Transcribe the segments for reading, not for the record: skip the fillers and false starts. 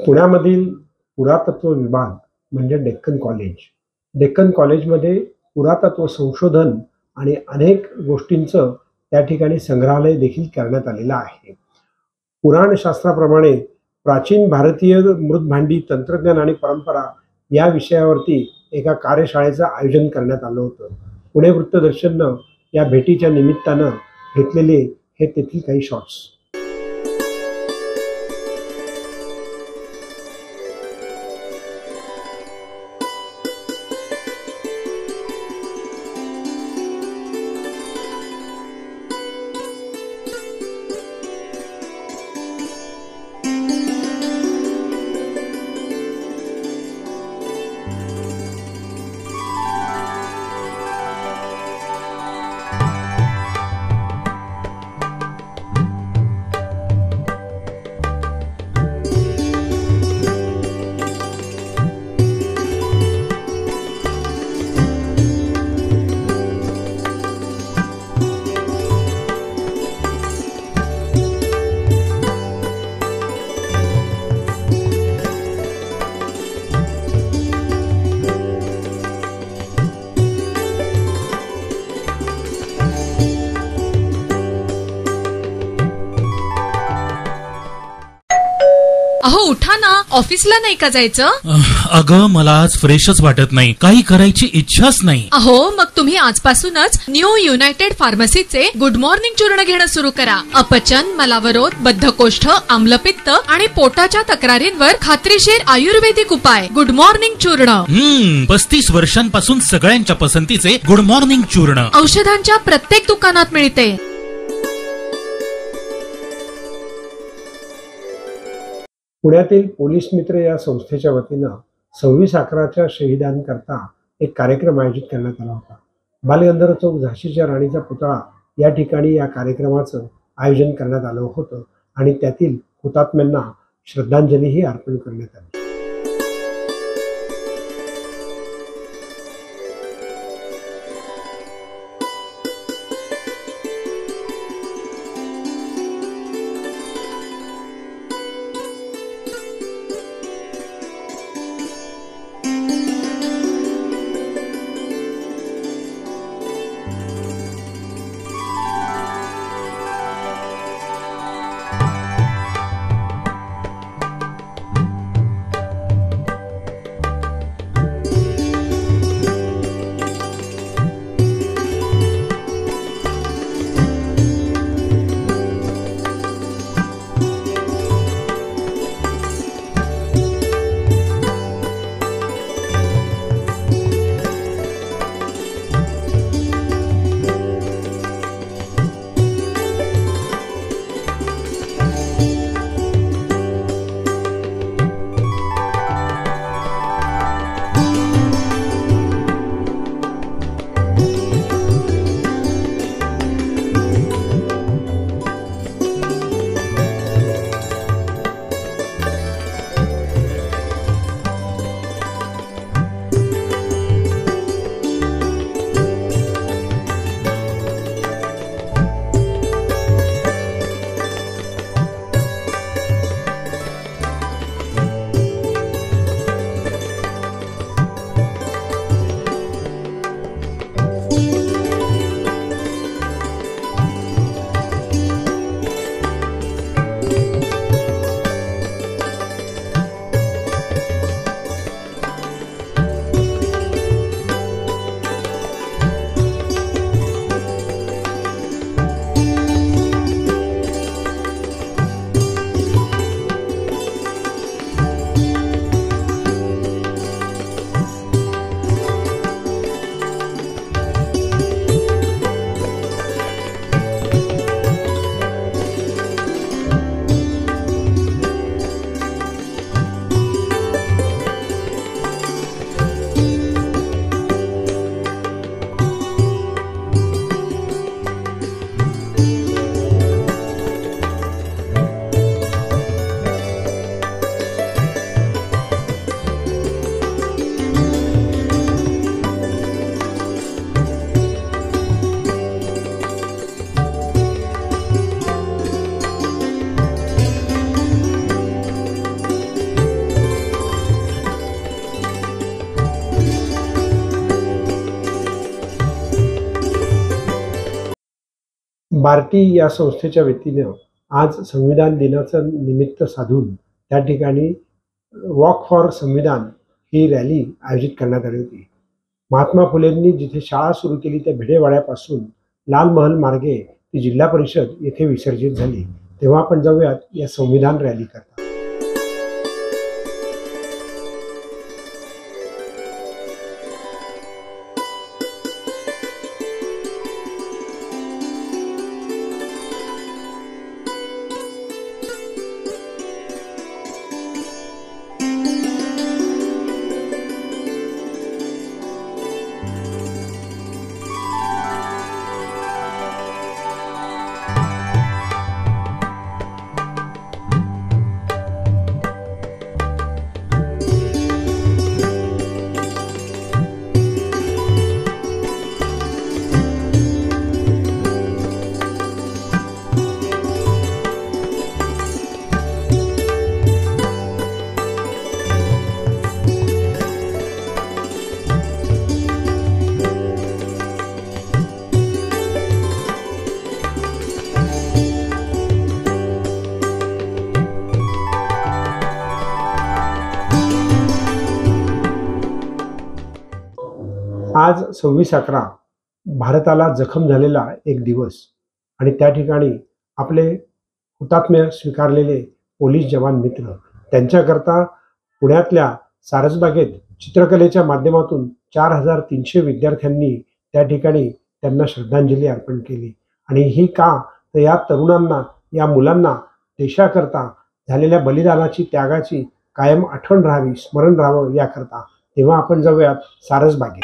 पुण्यामधील पुरातत्व विभाग म्हणजे डेक्कन कॉलेज. डेक्कन कॉलेजमध्ये पुरातत्व संशोधन आणि अनेक गोष्टींचं त्या ठिकाणी संग्रहालय देखील करण्यात आलेलं आहे. पुराणशास्त्राप्रमाणे प्राचीन भारतीय मृतभांडी तंत्रज्ञान आणि परंपरा या विषयावरती एका कार्यशाळेचं आयोजन करण्यात आलं होतं. पुणे वृत्तदर्शननं या भेटीच्या निमित्तानं घेतलेले हे तेथील काही शॉट्स. अहो उठा ना, ऑफिसला नाही का जायचं? अगं मला आज फ्रेशच वाटत नाही, काही करायची इच्छाच नाही. अहो मग तुम्ही आजपासूनच न्यू युनायटेड फार्मसीचे गुड मॉर्निंग चूर्ण घेणं सुरू करा. अपचन, मलावरोध, बद्धकोष्ठ, आम्लपित्त आणि पोटाच्या तक्रारींवर खात्रीशीर आयुर्वेदिक उपाय. गुड मॉर्निंग चूर्ण. 35 वर्षांपासून सगळ्यांच्या पसंतीचे गुड मॉर्निंग चूर्ण औषधांच्या प्रत्येक दुकानात मिळते. पुण्यातील पोलीस मित्र या संस्थेच्या वतीनं 26/11च्या शहीदांकरता एक कार्यक्रम आयोजित करण्यात आला होता. बालगंधर्व चौक झाशीच्या राणीचा पुतळा या ठिकाणी या कार्यक्रमाचं आयोजन करण्यात आलं होतं आणि त्यातील हुतात्म्यांना श्रद्धांजलीही अर्पण करण्यात आली. बार्टी या संस्थेच्या वतीनं आज संविधान दिनाचं निमित्त साधून त्या ठिकाणी वॉक फॉर संविधान ही रॅली आयोजित करण्यात आली होती. महात्मा फुलेंनी जिथे शाळा सुरू केली त्या भिडेवाड्यापासून लाल महल मार्गे ती जिल्हा परिषद येथे विसर्जित झाली. तेव्हा आपण जाऊयात या संविधान रॅली करता. आज 26/11 भारताला जखम झालेला एक दिवस आणि त्या ठिकाणी आपले हुतात्म्य स्वीकारलेले पोलीस जवान मित्र त्यांच्याकरता पुण्यातल्या सारसबागेत चित्रकलेच्या माध्यमातून 4300 विद्यार्थ्यांनी त्या ठिकाणी त्यांना श्रद्धांजली अर्पण केली. आणि ही का तर या तरुणांना, या मुलांना देशाकरता झालेल्या बलिदानाची, त्यागाची कायम आठवण राहावी, स्मरण राहावं याकरता. तेव्हा आपण जाऊयात सारसबागेत.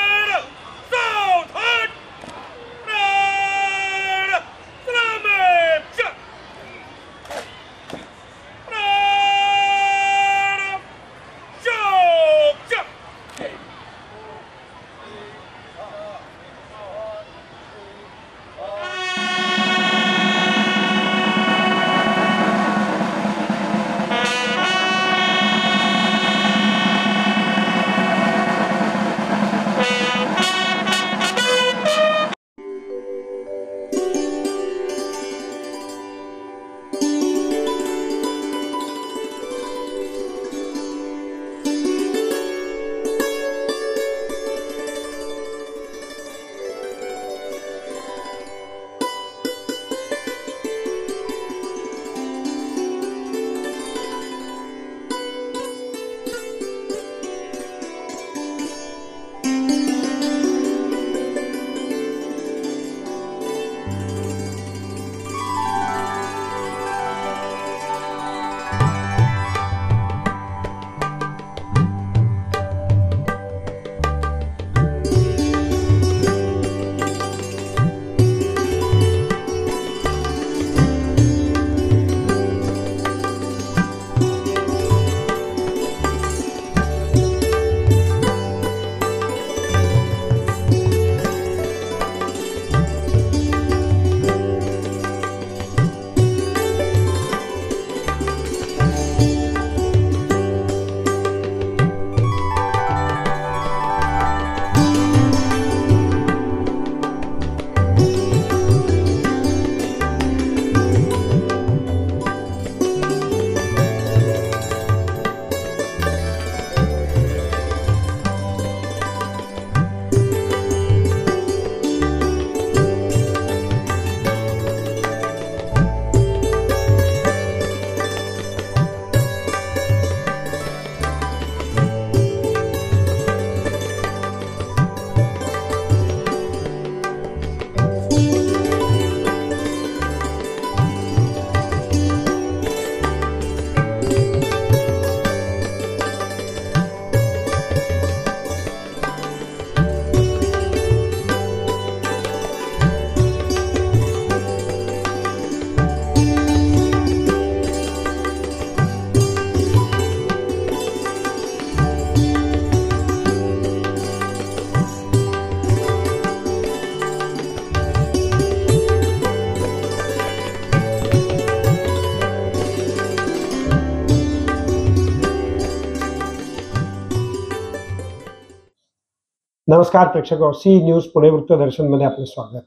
नमस्कार प्रेक्षक, सी न्यूज पुणे वृत्तदर्शनमध्ये आपले स्वागत.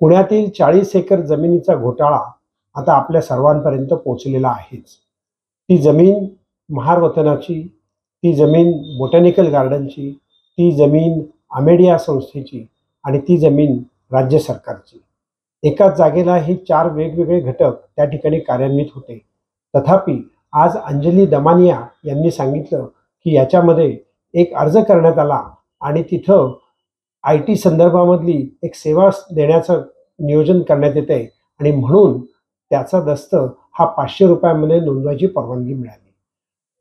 पुण्यातील 40 एकर जमिनीचा घोटाळा आता आपल्या सर्वांपर्यंत पोहोचलेला आहेच. ती जमीन महार वतनाची, ती जमीन बोटॅनिकल गार्डनची, ती जमीन आमेडिया संस्थेची आणि ती जमीन राज्य सरकारची. एकाच जागेला ही 4 वेगवेगळे घटक त्या ठिकाणी कार्यान्वित होते. तथापि आज अंजली दमानिया यांनी सांगितलं की याच्यामध्ये एक अर्ज करण्यात आला आणि तिथं IT संदर्भामधली एक सेवा देण्याचं नियोजन करण्यात येते आणि म्हणून त्याचा दस्त हा 500 रुपयामध्ये नोंदवायची परवानगी मिळाली.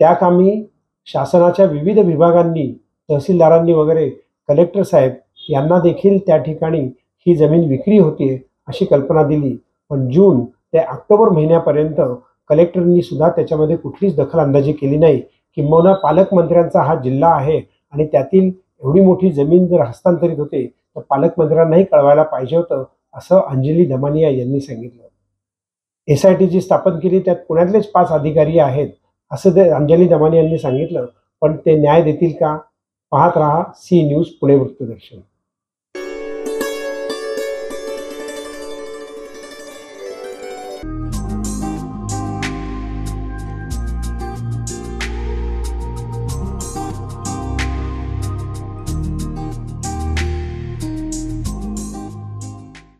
त्या कामी शासनाच्या विविध विभागांनी, तहसीलदारांनी वगैरे कलेक्टर साहेब यांना देखील त्या ठिकाणी ही जमीन विक्री होतीये अशी कल्पना दिली. पण जून ते ऑक्टोबर महिन्यापर्यंत कलेक्टरनी सुद्धा त्याच्यामध्ये कुठलीच दखलंदाजी केली नाही. किंबहुना पालकमंत्र्यांचा हा जिल्हा आहे आणि त्यातील एवढी मोठी जमीन जर हस्तांतरित होते तर पालकमंत्र्यांनाही कळवायला पाहिजे होतं असं अंजली दमानिया यांनी सांगितलं. SIT जी स्थापन केली त्यात पुण्यातलेच 5 अधिकारी आहेत असं ते अंजली दमानिया यांनी सांगितलं. पण ते न्याय देतील का? पाहत रहा सी न्यूज पुणे वृत्तदर्शन.